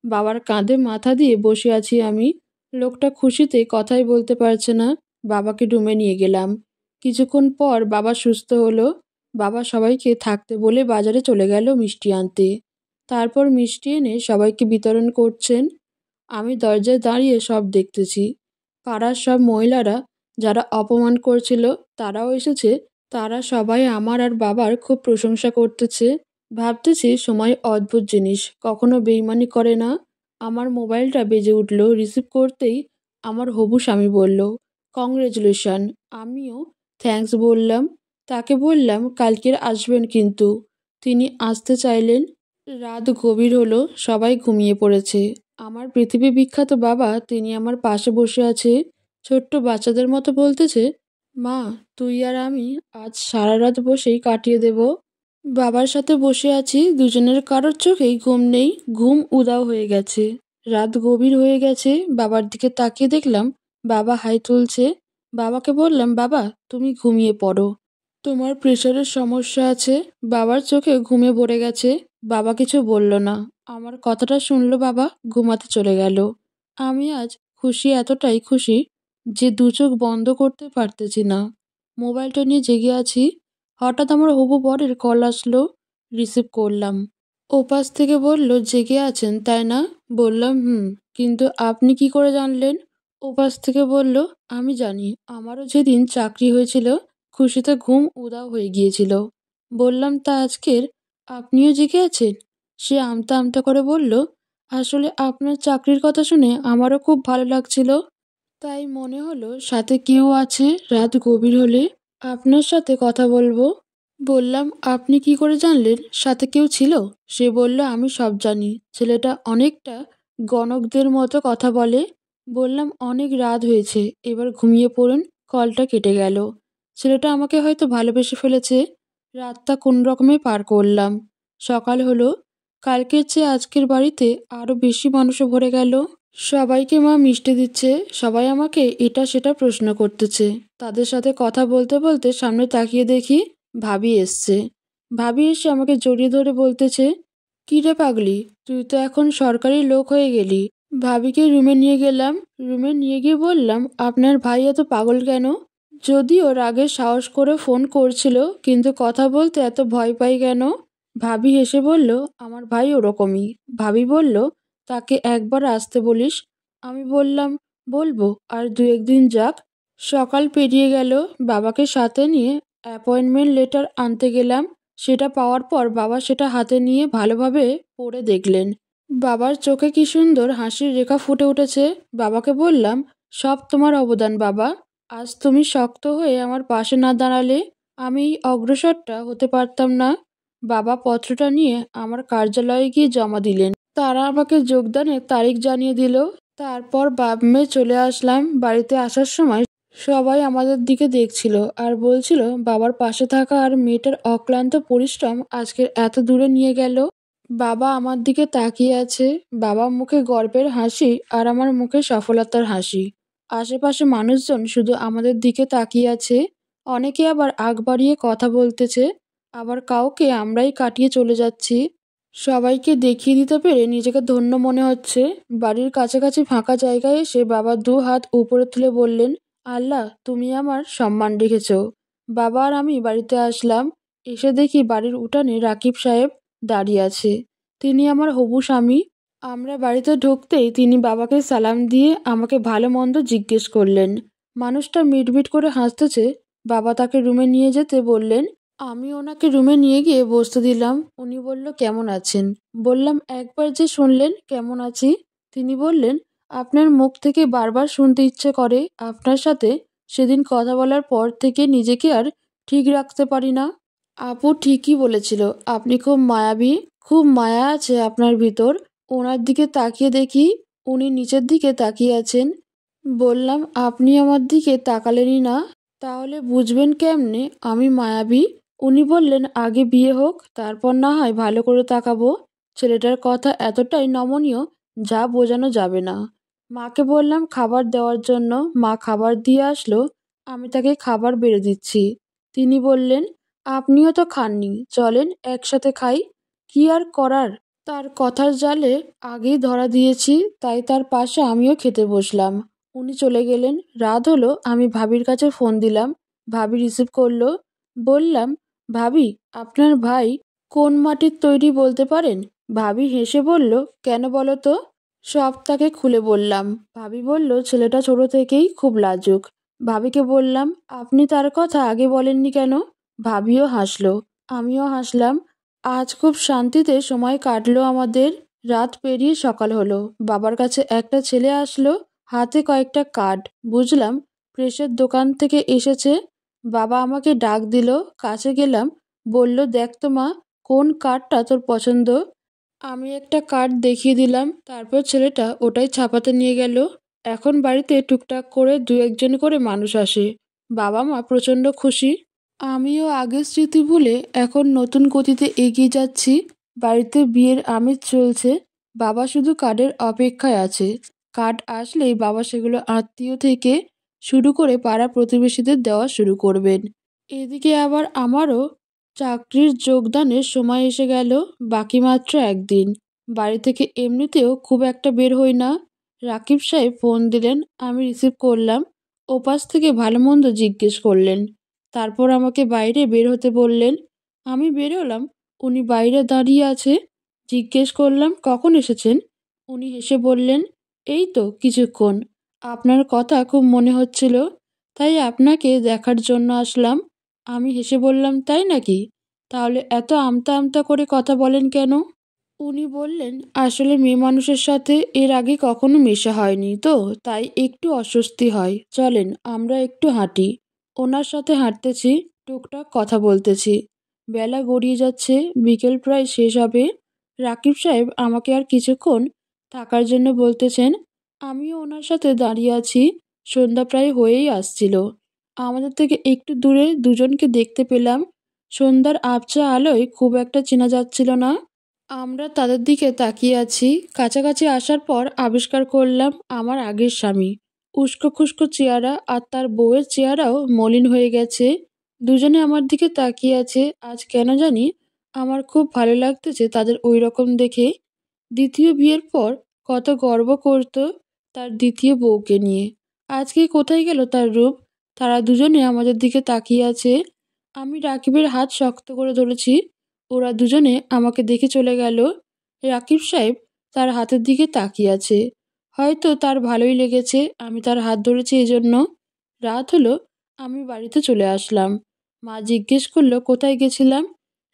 বাবার কাঁধে মাথা দিয়ে বসে আছি আমি। লোকটা খুশিতে কথাই বলতে পারছে না। বাবাকে রুমে নিয়ে গেলাম। কিছুক্ষণ পর বাবা সুস্থ হলো। বাবা সবাইকে থাকতে বলে বাজারে চলে গেল মিষ্টি আনতে। তারপর মিষ্টি এনে সবাইকে বিতরণ করছেন। আমি দরজায় দাঁড়িয়ে সব দেখতেছি। পাড়ার সব মহিলারা যারা অপমান করছিল তারাও এসেছে। তারা সবাই আমার আর বাবার খুব প্রশংসা করতেছে। ভাবতেছি সময় অদ্ভুত জিনিস, কখনো বেইমানি করে না। আমার মোবাইলটা বেজে উঠল। রিসিভ করতেই আমার হবু স্বামী বলল, কংগ্রেচুলেশন। আমিও থ্যাঙ্কস বললাম। তাকে বললাম কালকের আসবেন কিন্তু। তিনি আসতে চাইলেন। রাত গভীর হলো, সবাই ঘুমিয়ে পড়েছে। আমার পৃথিবী বিখ্যাত বাবা, তিনি আমার পাশে বসে আছে। ছোট্ট বাচ্চাদের মতো বলতেছে, মা, তুই আর আমি আজ সারা রাত বসেই কাটিয়ে দেব। বাবার সাথে বসে আছি, দুজনের কারোর চোখেই ঘুম নেই। ঘুম উধাও হয়ে গেছে। রাত গভীর হয়ে গেছে। বাবার দিকে তাকিয়ে দেখলাম বাবা হাই তুলছে। বাবাকে বললাম, বাবা, তুমি ঘুমিয়ে পড়ো, তোমার প্রেশারের সমস্যা আছে। বাবার চোখে ঘুমে ভরে গেছে। বাবা কিছু বলল না। আমার কথাটা শুনলো বাবা, ঘুমাতে চলে গেল। আমি আজ খুশি, এতটাই খুশি যে দু চোখ বন্ধ করতে পারতেছি না। মোবাইলটা নিয়ে জেগে আছি। হঠাৎ আমার হবু বরের কল আসলো। রিসিভ করলাম। ওপাশ থেকে বলল, জেগে আছেন তাই না? বললাম, হুম। কিন্তু আপনি কি করে জানলেন? ওপাশ থেকে বলল, আমি জানি। আমারও যেদিন চাকরি হয়েছিল খুশিতে ঘুম উধাও হয়ে গিয়েছিল। বললাম, তা আজকের আপনিও জেগে আছেন? সে আমতা আমতা করে বলল, আসলে আপনার চাকরির কথা শুনে আমারও খুব ভালো লাগছিল, তাই মনে হলো সাথে কেউ আছে। রাত গভীর হলে আপনার সাথে কথা বলবো। বললাম, আপনি কি করে জানলেন সাথে কেউ ছিল? সে বলল, আমি সব জানি। ছেলেটা অনেকটা গণকদের মতো কথা বলে। বললাম, অনেক রাত হয়েছে, এবার ঘুমিয়ে পড়ুন। কলটা কেটে গেল। ছেলেটা আমাকে হয়তো ভালোবেসে ফেলেছে। রাতটা কোন রকমে পার করলাম। সকাল হলো। কালকের চেয়ে আজকের বাড়িতে আরো বেশি মানুষও ভরে গেল। সবাইকে মা মিষ্টি দিচ্ছে। সবাই আমাকে এটা সেটা প্রশ্ন করতেছে। তাদের সাথে কথা বলতে বলতে সামনে তাকিয়ে দেখি ভাবি এসছে। ভাবি এসে আমাকে জড়িয়ে ধরে বলতেছে, কি রে পাগলি, তুই তো এখন সরকারি লোক হয়ে গেলি। ভাবিকে রুমে নিয়ে গেলাম। রুমে নিয়ে গিয়ে বললাম, আপনার ভাই এত পাগল কেন? যদিও রাগে সাহস করে ফোন করছিল, কিন্তু কথা বলতে এত ভয় পাই কেন? ভাবি হেসে বলল, আমার ভাই ওরকমই। ভাবি বলল, তাকে একবার আসতে বলিস। আমি বললাম, বলবো, আর দু একদিন যাক। সকাল পেরিয়ে গেল। বাবাকে সাথে নিয়ে অ্যাপয়েন্টমেন্ট লেটার আনতে গেলাম। সেটা পাওয়ার পর বাবা সেটা হাতে নিয়ে ভালোভাবে পড়ে দেখলেন। বাবার চোখে কি সুন্দর হাসির রেখা ফুটে উঠেছে। বাবাকে বললাম, সব তোমার অবদান বাবা। আজ তুমি শক্ত হয়ে আমার পাশে না দাঁড়ালে আমি এই অগ্রসরটা হতে পারতাম না। বাবা পত্রটা নিয়ে আমার কার্যালয়ে গিয়ে জমা দিলেন। তারা আমাকে যোগদানের তারিখ জানিয়ে দিল। তারপর বাপ মেয়ে চলে আসলাম। বাড়িতে আসার সময় সবাই আমাদের দিকে দেখছিল আর বলছিল, বাবার পাশে থাকা আর মেয়েটার অক্লান্ত পরিশ্রম আজকের এত দূরে নিয়ে গেল। বাবা আমার দিকে তাকিয়ে আছে। বাবা মুখে গর্বের হাসি আর আমার মুখে সফলতার হাসি। আশেপাশে মানুষজন শুধু আমাদের দিকে তাকিয়ে আছে। অনেকে আবার আগ বাড়িয়ে কথা বলতেছে, আবার কাউকে আমরাই কাটিয়ে চলে যাচ্ছি। সবাইকে দেখিয়ে দিতে পেরে নিজেকে ধন্য মনে হচ্ছে। বাড়ির কাছাকাছি ফাঁকা জায়গায় এসে বাবা দু হাত উপরে তুলে বললেন, আল্লাহ, তুমি আমার সম্মান রেখেছ। বাবা আর আমি বাড়িতে আসলাম। এসে দেখি বাড়ির উঠানে রাকিব সাহেব দাঁড়িয়ে আছে। তিনি আমার হবু স্বামী। আমরা বাড়িতে ঢুকতেই তিনি বাবাকে সালাম দিয়ে আমাকে ভালো মন্দ জিজ্ঞেস করলেন। মানুষটা মিটমিট করে হাসতেছে। বাবা তাকে রুমে নিয়ে যেতে বললেন। আমি ওনাকে রুমে নিয়ে গিয়ে বসতে দিলাম। উনি বলল, কেমন আছেন? বললাম, একবার যে শুনলেন কেমন আছি। তিনি বললেন, আপনার মুখ থেকে বারবার শুনতে ইচ্ছে করে। আপনার সাথে সেদিন কথা বলার পর থেকে নিজেকে আর ঠিক রাখতে পারি না। আপু ঠিকই বলেছিল, আপনি খুব মায়াবী। খুব মায়া আছে আপনার ভিতর। ওনার দিকে তাকিয়ে দেখি উনি নিচের দিকে তাকিয়ে আছেন। বললাম, আপনি আমার দিকে তাকালেনই না, তাহলে বুঝবেন কেমনে আমি মায়াবী? উনি বললেন, আগে বিয়ে হোক, তারপর না হয় ভালো করে তাকাবো। ছেলেটার কথা এতটাই নমনীয় যা বোঝানো যাবে না। মাকে বললাম খাবার দেওয়ার জন্য। মা খাবার দিয়ে আসলো। আমি তাকে খাবার বেড়ে দিচ্ছি। তিনি বললেন, আপনিও তো খাননি, চলেন একসাথে খাই। কি আর করার, তার কথার জালে আগেই ধরা দিয়েছি, তাই তার পাশে আমিও খেতে বসলাম। উনি চলে গেলেন। রাত হলো। আমি ভাবির কাছে ফোন দিলাম। ভাবি রিসিভ করলো। বললাম, ভাবি, আপনার ভাই কোন মাটির তৈরি বলতে পারেন? ভাবি হেসে বলল, কেন বলো তো? সব তাকে খুলে বললাম। ভাবি বলল, ছেলেটা ছোট থেকেই খুব লাজুক। ভাবিকে বললাম, আপনি তার কথা আগে বলেননি কেন? ভাবিও হাসলো। আমিও হাসলাম। আজ খুব শান্তিতে সময় কাটলো আমাদের। রাত পেরিয়ে সকাল হলো। বাবার কাছে একটা ছেলে আসলো, হাতে কয়েকটা কার্ড। বুঝলাম প্রেসের দোকান থেকে এসেছে। বাবা আমাকে ডাক দিল। কাছে গেলাম। বলল, দেখ তো মা, কোন কার্ডটা তোর পছন্দ? আমি একটা কার্ড দেখিয়ে দিলাম। তারপর ছেলেটা ওটাই ছাপাতে নিয়ে গেল। এখন বাড়িতে টুকটাক করে দু একজন করে মানুষ আসে। বাবা মা প্রচণ্ড খুশি। আমিও আগের স্মৃতি ভুলে এখন নতুন গতিতে এগিয়ে যাচ্ছি। বাড়িতে বিয়ের আমেজ চলছে। বাবা শুধু কার্ডের অপেক্ষায় আছে। কার্ড আসলেই বাবা সেগুলো আত্মীয় থেকে শুরু করে পাড়া প্রতিবেশীদের দেওয়া শুরু করবেন। এদিকে আবার আমারও চাকরির যোগদানের সময় এসে গেল। বাকি মাত্র একদিন। বাড়ি থেকে এমনিতেও খুব একটা বের হই না। রাকিব সাহেব ফোন দিলেন। আমি রিসিভ করলাম। ওপাশ থেকে ভালো মন্দ জিজ্ঞেস করলেন। তারপর আমাকে বাইরে বের হতে বললেন। আমি বের হলাম। উনি বাইরে দাঁড়িয়ে আছে। জিজ্ঞেস করলাম, কখন এসেছেন? উনি হেসে বললেন, এই তো কিছুক্ষণ। আপনার কথা খুব মনে হচ্ছিল, তাই আপনাকে দেখার জন্য আসলাম। আমি হেসে বললাম, তাই নাকি? তাহলে এত আমতা আমতা করে কথা বলেন কেন? উনি বললেন, আসলে মেয়ে মানুষের সাথে এর আগে কখনো মেশা হয়নি তো, তাই একটু অস্বস্তি হয়। চলেন আমরা একটু হাঁটি। ওনার সাথে হাঁটতেছি, টুকটাক কথা বলতেছি। বেলা গড়িয়ে যাচ্ছে, বিকেল প্রায় শেষ হবে। রাকিব সাহেব আমাকে আর কিছুক্ষণ থাকার জন্য বলতেছেন। আমিও ওনার সাথে দাঁড়িয়ে আছি। সন্ধ্যা প্রায় হয়েই আসছিল। আমাদের থেকে একটু দূরে দুজনকে দেখতে পেলাম। সন্ধ্যার আবছা আলোয় খুব একটা চেনা যাচ্ছিল না। আমরা তাদের দিকে তাকিয়ে আছি। কাছাকাছি আসার পর আবিষ্কার করলাম আমার আগের স্বামী। উস্কো খুস্কো চেহারা, আর তার বউয়ের চেহারাও মলিন হয়ে গেছে। দুজনে আমার দিকে তাকিয়ে আছে। আজ কেন জানি আমার খুব ভালো লাগতেছে তাদের ওই রকম দেখে। দ্বিতীয় বিয়ের পর কত গর্ব করত তার দ্বিতীয় বউকে নিয়ে। আজকে কোথায় গেল তার রূপ? তারা দুজনে আমাদের দিকে তাকিয়ে আছে। আমি রাকিবের হাত শক্ত করে ধরেছি। ওরা দুজনে আমাকে দেখে চলে গেল। রাকিব সাহেব তার হাতের দিকে তাকিয়ে আছে। হয়তো তার ভালোই লেগেছে আমি তার হাত ধরেছি এজন্য। রাত হলো। আমি বাড়িতে চলে আসলাম। মা জিজ্ঞেস করলো, কোথায় গেছিলাম?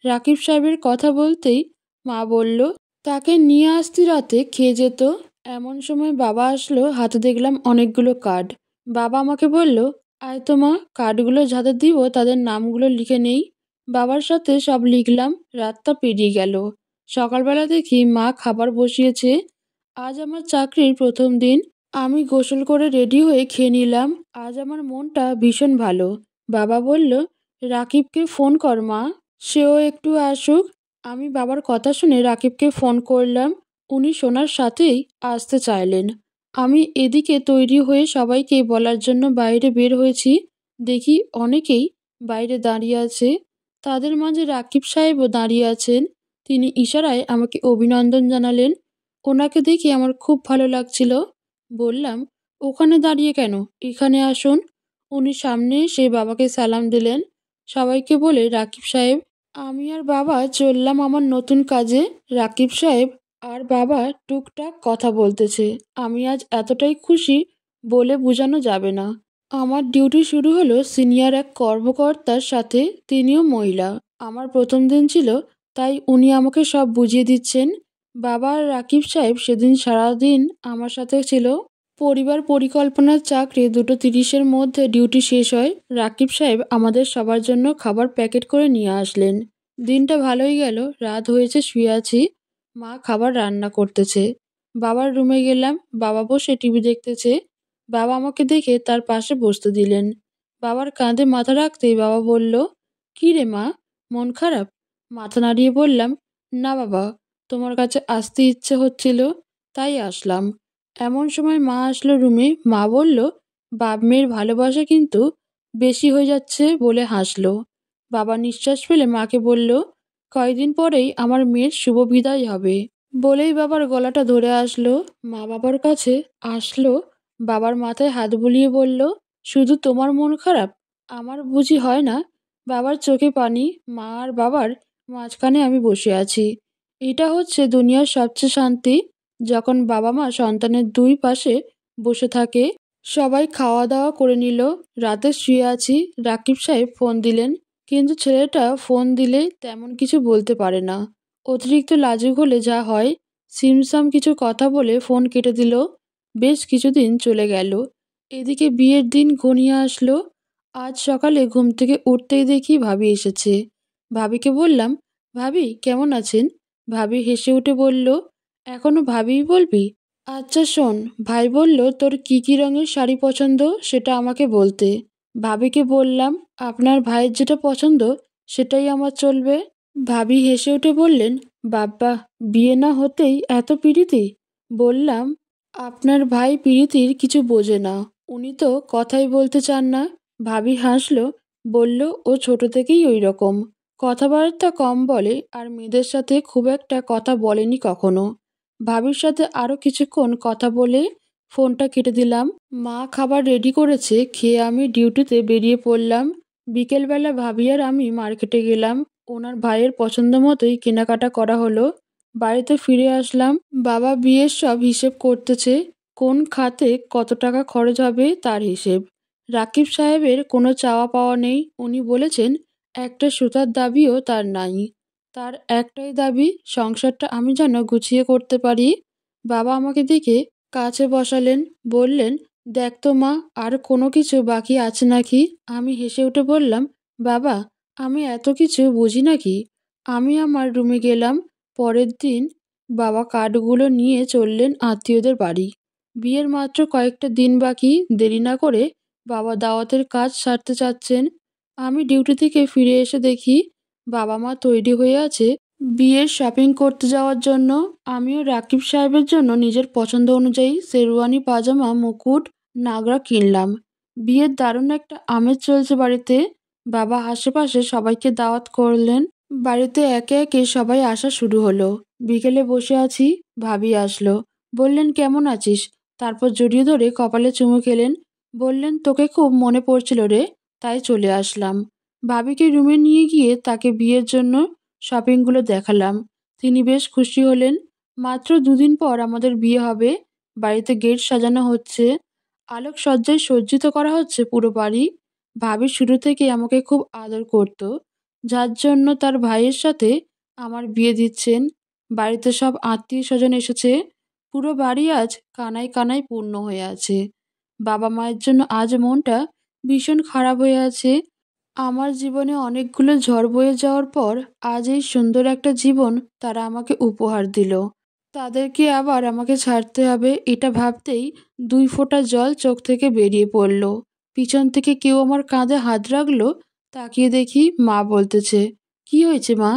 রাকিব সাহেবের কথা বলতেই মা বলল, তাকে নিয়ে আসতি রাতে খেয়ে যেত। এমন সময় বাবা আসলো। হাতে দেখলাম অনেকগুলো কার্ড। বাবা আমাকে বলল, আয় তো মা, কার্ডগুলো যাদের দিব তাদের নামগুলো লিখে নেই। বাবার সাথে সব লিখলাম। রাতটা পেরিয়ে গেল। সকালবেলা দেখি মা খাবার বসিয়েছে। আজ আমার চাকরির প্রথম দিন। আমি গোসল করে রেডি হয়ে খেয়ে নিলাম। আজ আমার মনটা ভীষণ ভালো। বাবা বলল, রাকিবকে ফোন কর মা, সেও একটু আসুক। আমি বাবার কথা শুনে রাকিবকে ফোন করলাম। উনি শোনার সাথেই আসতে চাইলেন। আমি এদিকে তৈরি হয়ে সবাইকে বলার জন্য বাইরে বের হয়েছি। দেখি অনেকেই বাইরে দাঁড়িয়ে আছে। তাদের মাঝে রাকিব সাহেবও দাঁড়িয়ে আছেন। তিনি ইশারায় আমাকে অভিনন্দন জানালেন। ওনাকে দেখে আমার খুব ভালো লাগছিল। বললাম, ওখানে দাঁড়িয়ে কেন, এখানে আসুন। উনি সামনে এসে বাবাকে সালাম দিলেন। সবাইকে বলে, রাকিব সাহেব। আমি আর বাবা চললাম আমার নতুন কাজে। রাকিব সাহেব আর বাবা টুকটাক কথা বলতেছে। আমি আজ এতটাই খুশি বলে বোঝানো যাবে না। আমার ডিউটি শুরু হলো সিনিয়র এক কর্মকর্তার সাথে, তিনিও মহিলা। আমার প্রথম দিন ছিল, তাই উনি আমাকে সব বুঝিয়ে দিচ্ছেন। বাবা আর রাকিব সাহেব সেদিন সারাদিন আমার সাথে ছিল। পরিবার পরিকল্পনার চাকরি 2:30-এর মধ্যে ডিউটি শেষ হয়। রাকিব সাহেব আমাদের সবার জন্য খাবার প্যাকেট করে নিয়ে আসলেন। দিনটা ভালোই গেল। রাত হয়েছে, শুয়ে আছি। মা খাবার রান্না করতেছে। বাবার রুমে গেলাম। বাবা বসে টিভি দেখতেছে। বাবা আমাকে দেখে তার পাশে বসতে দিলেন। বাবার কাঁধে মাথা রাখতেই বাবা বলল, "কি রে মা, মন খারাপ?" মাথা নাড়িয়ে বললাম, "না বাবা, তোমার কাছে আসতে ইচ্ছে হচ্ছিল, তাই আসলাম।" এমন সময় মা আসলো রুমে। মা বলল, বাপ মেয়ের ভালোবাসা কিন্তু বেশি হয়ে যাচ্ছে বলে হাসলো। বাবা নিঃশ্বাস ফেলে মাকে বলল, কয়েকদিন পরেই আমার মেয়ের শুভ বিদায় হবে। বলেই বাবার গলাটা ধরে আসলো। মা বাবার কাছে আসলো। বাবার মাথায় হাত বুলিয়ে বলল, শুধু তোমার মন খারাপ, আমার বুঝি হয় না? বাবার চোখে পানি। মা আর বাবার মাঝখানে আমি বসে আছি। এটা হচ্ছে দুনিয়ার সবচেয়ে শান্তি, যখন বাবা মা সন্তানের দুই পাশে বসে থাকে। সবাই খাওয়া দাওয়া করে নিল। রাতে শুয়ে আছি। রাকিব সাহেব ফোন দিলেন, কিন্তু ছেলেটা ফোন দিলে তেমন কিছু বলতে পারে না। অতিরিক্ত লাজুক হলে যা হয়, সিমসাম কিছু কথা বলে ফোন কেটে দিল। বেশ কিছুদিন চলে গেল। এদিকে বিয়ের দিন ঘনিয়ে আসলো। আজ সকালে ঘুম থেকে উঠতেই দেখি ভাবি এসেছে। ভাবিকে বললাম, ভাবি কেমন আছেন? ভাবি হেসে উঠে বলল, এখনো ভাবিই বলবি? আচ্ছা শোন, ভাই বলল তোর কি কি রঙের শাড়ি পছন্দ সেটা আমাকে বলতে। ভাবিকে বললাম, আপনার ভাইয়ের যেটা পছন্দ সেটাই আমার চলবে। ভাবি হেসে উঠে বললেন, বাব্বা, বিয়ে না হতেই এত পিরিতি? বললাম, আপনার ভাই পিরিতির কিছু বোঝে না, উনি তো কথাই বলতে চান না। ভাবি হাসলো, বলল, ও ছোট থেকেই ওই রকম, কথাবার্তা কম বলে আর মেয়েদের সাথে খুব একটা কথা বলেনি কখনো। ভাবির সাথে আরও কিছুক্ষণ কথা বলে ফোনটা কেটে দিলাম। মা খাবার রেডি করেছে। খেয়ে আমি ডিউটিতে বেরিয়ে পড়লাম। বিকেলবেলা ভাবি আর আমি মার্কেটে গেলাম। ওনার ভাইয়ের পছন্দ মতোই কেনাকাটা করা হলো। বাড়িতে ফিরে আসলাম। বাবা বিয়ের সব হিসেব করতেছে, কোন খাতে কত টাকা খরচ হবে তার হিসেব। রাকিব সাহেবের কোনো চাওয়া পাওয়া নেই। উনি বলেছেন একটা সুতার দাবিও তার নাই। তার একটাই দাবি, সংসারটা আমি যেন গুছিয়ে করতে পারি। বাবা আমাকে দেখে কাছে বসালেন, বললেন, দেখ তো মা, আর কোনো কিছু বাকি আছে নাকি? আমি হেসে উঠে বললাম, বাবা, আমি এত কিছু বুঝি নাকি? আমি আমার রুমে গেলাম। পরের দিন বাবা কার্ডগুলো নিয়ে চললেন আত্মীয়দের বাড়ি। বিয়ের মাত্র কয়েকটা দিন বাকি। দেরি না করে বাবা দাওয়াতের কাজ সারতে চাচ্ছেন। আমি ডিউটি থেকে ফিরে এসে দেখি বাবা মা তৈরি হয়ে আছে বিয়ের শপিং করতে যাওয়ার জন্য। আমিও রাকিব সাহেবের জন্য নিজের পছন্দ অনুযায়ী শেরওয়ানি, পাজামা, মুকুট, নাগরা কিনলাম। বিয়ের দারুণ একটা আমেজ চলছে বাড়িতে। বাবা আশেপাশে সবাইকে দাওয়াত করলেন। বাড়িতে একে একে সবাই আসা শুরু হলো। বিকেলে বসে আছি, ভাবি আসলো। বললেন, কেমন আছিস? তারপর জড়িয়ে ধরে কপালে চুমু খেলেন। বললেন, তোকে খুব মনে পড়ছিল রে, তাই চলে আসলাম। ভাবিকে রুমে নিয়ে গিয়ে তাকে বিয়ের জন্য শপিংগুলো দেখালাম। তিনি বেশ খুশি হলেন। মাত্র 2 দিন পর আমাদের বিয়ে হবে। বাড়িতে গেট সাজানো হচ্ছে, আলোকসজ্জায় সজ্জিত করা হচ্ছে পুরো বাড়ি। ভাবি শুরু থেকে আমাকে খুব আদর করত, যার জন্য তার ভাইয়ের সাথে আমার বিয়ে দিচ্ছেন। বাড়িতে সব আত্মীয় স্বজন এসেছে। পুরো বাড়ি আজ কানায় কানায় পূর্ণ হয়ে আছে। বাবা মায়ের জন্য আজ মনটা ভীষণ খারাপ হয়ে আছে। আমার জীবনে অনেকগুলো ঝড় বয়ে যাওয়ার পর আজ এই সুন্দর একটা জীবন তারা আমাকে উপহার দিল। তাদেরকে আবার আমাকে ছাড়তে হবে, এটা ভাবতেই 2 ফোঁটা জল চোখ থেকে বেরিয়ে পড়ল। পিছন থেকে কেউ আমার কাঁধে হাত রাখলো। তাকিয়ে দেখি মা বলতেছে, কি হয়েছে মা?